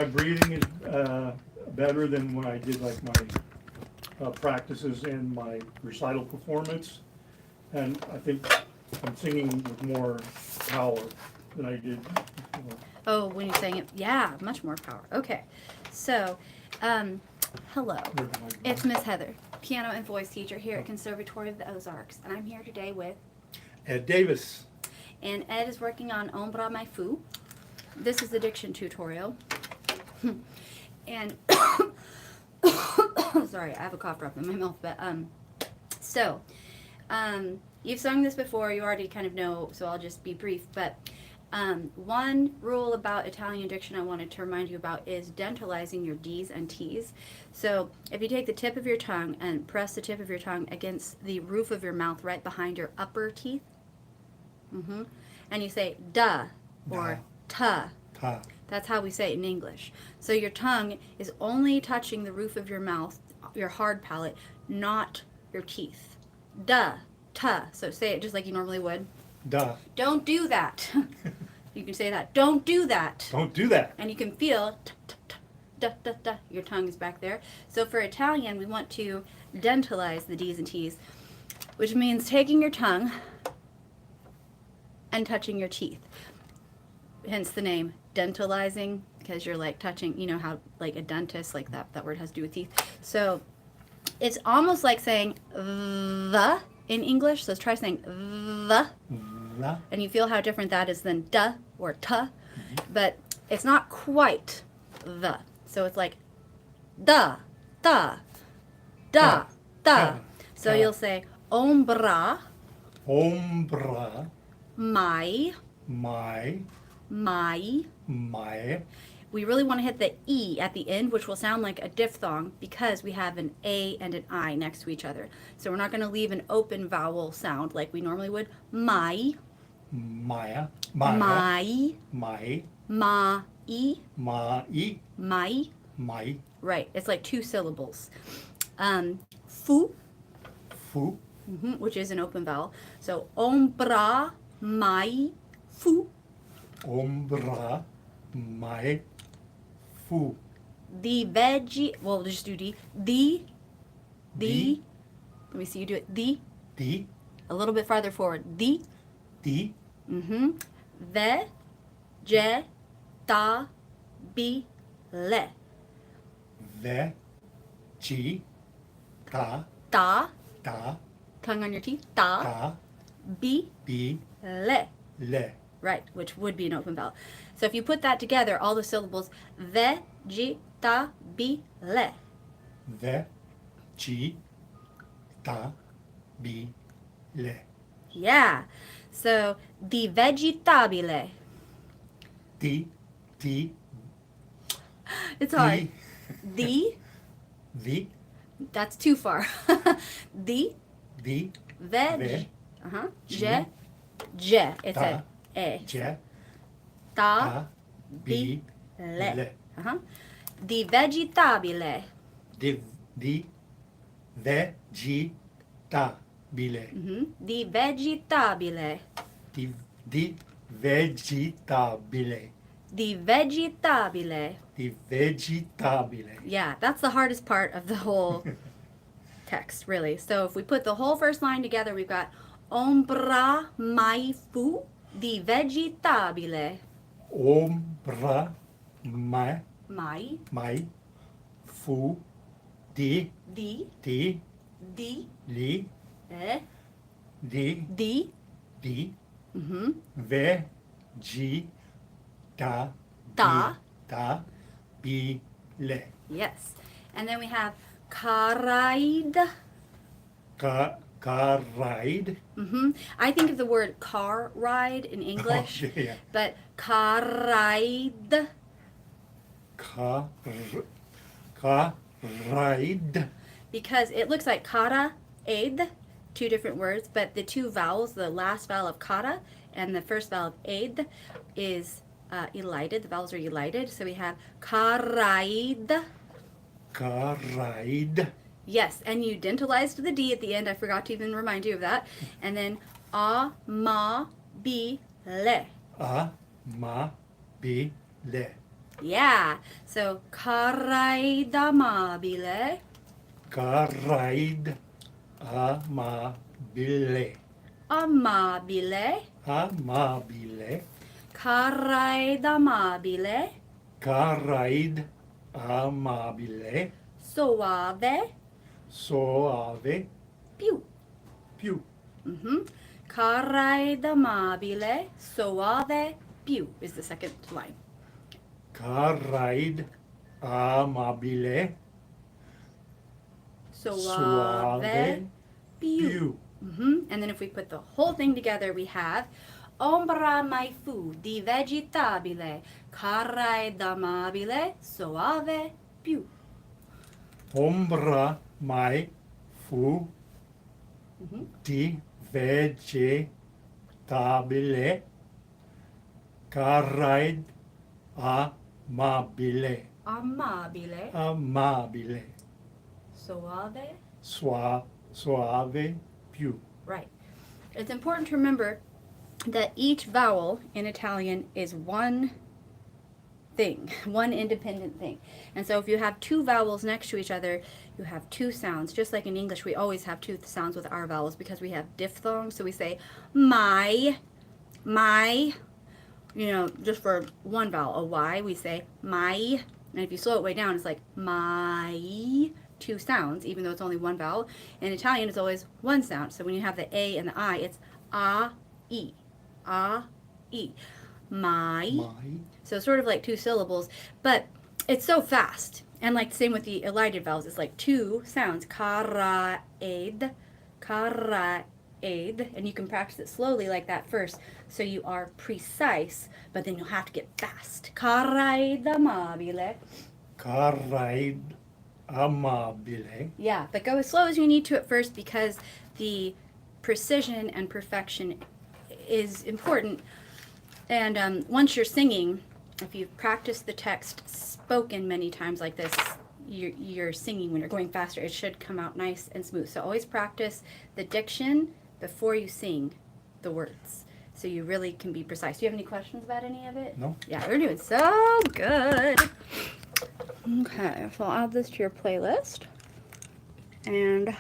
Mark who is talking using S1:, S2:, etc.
S1: My breathing is better than when I did like my practices and my recital performance. And I think I'm singing with more power than I did before.
S2: Oh, when you're saying it, yeah, much more power. Okay, so, hello, it's Miss Heather, piano and voice teacher here at Conservatory of the Ozarks, and I'm here today with
S1: Ed Davis.
S2: And Ed is working on Ombra my foo. This is the diction tutorial. And sorry, I have a cough drop in my mouth, but so you've sung this before, you already kind of know, so I'll just be brief, but one rule about Italian diction I wanted to remind you about is dentalizing your D's and T's. So if you take the tip of your tongue and press the tip of your tongue against the roof of your mouth right behind your upper teeth, and you say da or ta.
S1: Ta.
S2: That's how we say it in English. So your tongue is only touching the roof of your mouth, your hard palate, not your teeth. Da, ta. So say it just like you normally would.
S1: Da.
S2: Don't do that. You can say that. Don't do that.
S1: Don't do that.
S2: And you can feel da, da, da. Your tongue is back there. So for Italian, we want to dentalize the D's and T's, which means taking your tongue and touching your teeth. Hence the name dentalizing, because you're like touching, you know how like a dentist, like that word has to do with teeth. So it's almost like saying the in English. So let's try saying the. And you feel how different that is than duh or tuh. But it's not quite the. So it's like da, da, da, da. So you'll say ombra,
S1: Ombra.
S2: my. We really want to hit the E at the end, which will sound like a diphthong because we have an A and an I next to each other. So we're not going to leave an open vowel sound like we normally would. My.
S1: Maya.
S2: My.
S1: My.
S2: Ma. E.
S1: My.
S2: My.
S1: My.
S2: Right. It's like two syllables. Fu.
S1: Fu.
S2: Which is an open vowel. So ombra, my, fu.
S1: Ombra. My. Fu.
S2: The veggie. Well, we'll just do D. The. Let me see you do it. The. A little bit farther forward. The. Ve. Je. Ta. Bi. Le.
S1: Ve. Ji. Ta.
S2: Ta.
S1: Ta.
S2: Tongue on your teeth. Ta.
S1: Ta.
S2: Bi.
S1: Bi.
S2: Le.
S1: Le.
S2: Right, which would be an open vowel. So if you put that together, all the syllables, ve, ji, ta, bi, le.
S1: Ve. Ji. Ta. Bi. Le.
S2: Yeah. So di vegetabile.
S1: Di.
S2: It's hard. The. That's too far. The. Veg. Je. It's
S1: Ta.
S2: a.
S1: Je.
S2: Ta. Bi. Le. Di vegetabile.
S1: Di. Vegetabile.
S2: Di vegetabile.
S1: Di vegetabile.
S2: Di vegetabile.
S1: Di vegetabile.
S2: Yeah, that's the hardest part of the whole text, really. So if we put the whole first line together, we've got ombra mai fu di vegetabile.
S1: Ombra mai fu di
S2: Di
S1: li
S2: eh
S1: di
S2: di
S1: vegetabile.
S2: Yes. And then we have caride.
S1: Car ride.
S2: I think of the word car ride in English,
S1: Yeah.
S2: but caride.
S1: Car ride.
S2: Because it looks like kara, aid, two different words, but the two vowels, the last vowel of kara and the first vowel of aid is elided. The vowels are elided. So we have caride.
S1: Car ride.
S2: Yes, and you dentalized the D at the end. I forgot to even remind you of that. And then a, ma, bi, le.
S1: A, ma, bi, le.
S2: Yeah. So, carai d'amabile.
S1: Caraid amabile.
S2: Amabile.
S1: Amabile.
S2: Carai d'amabile.
S1: Caraid amabile.
S2: Soave.
S1: Soave.
S2: Più.
S1: Più.
S2: Mm-hmm. Carai d'amabile. Soave. Più is the second line.
S1: Caraid amabile.
S2: Soave. Più.
S1: Più.
S2: And then if we put the whole thing together, we have Ombra mai fu di vegetabile, carai d'amabile, soave, più.
S1: Ombra mai fu
S2: Mhm.
S1: di vegetabile. Caraid amabile.
S2: Amabile,
S1: Amabile.
S2: soave.
S1: Soave. Più.
S2: Right. It's important to remember that each vowel in Italian is one thing, one independent thing. And so if you have two vowels next to each other, you have two sounds. Just like in English, we always have two sounds with our vowels because we have diphthongs. So we say my, just for one vowel, a Y, we say my. And if you slow it way down, it's like my, two sounds, even though it's only one vowel. In Italian, it's always one sound. So when you have the A and the I, it's a, e, a, e. My. So it's sort of like two syllables, but it's so fast. And like the same with the elided vowels, it's like two sounds. Karaed, and you can practice it slowly like that first, so you are precise, but then you'll have to get fast. Caraed amabile.
S1: Caraid amabile.
S2: Yeah, but go as slow as you need to at first because the precision and perfection is important. And once you're singing, if you've practiced the text spoken many times like this, you're singing when you're going faster. It should come out nice and smooth. So always practice the diction before you sing the words, so you really can be precise. Do you have any questions about any of it?
S1: No.
S2: Yeah, we're doing so good. Okay, so I'll add this to your playlist. And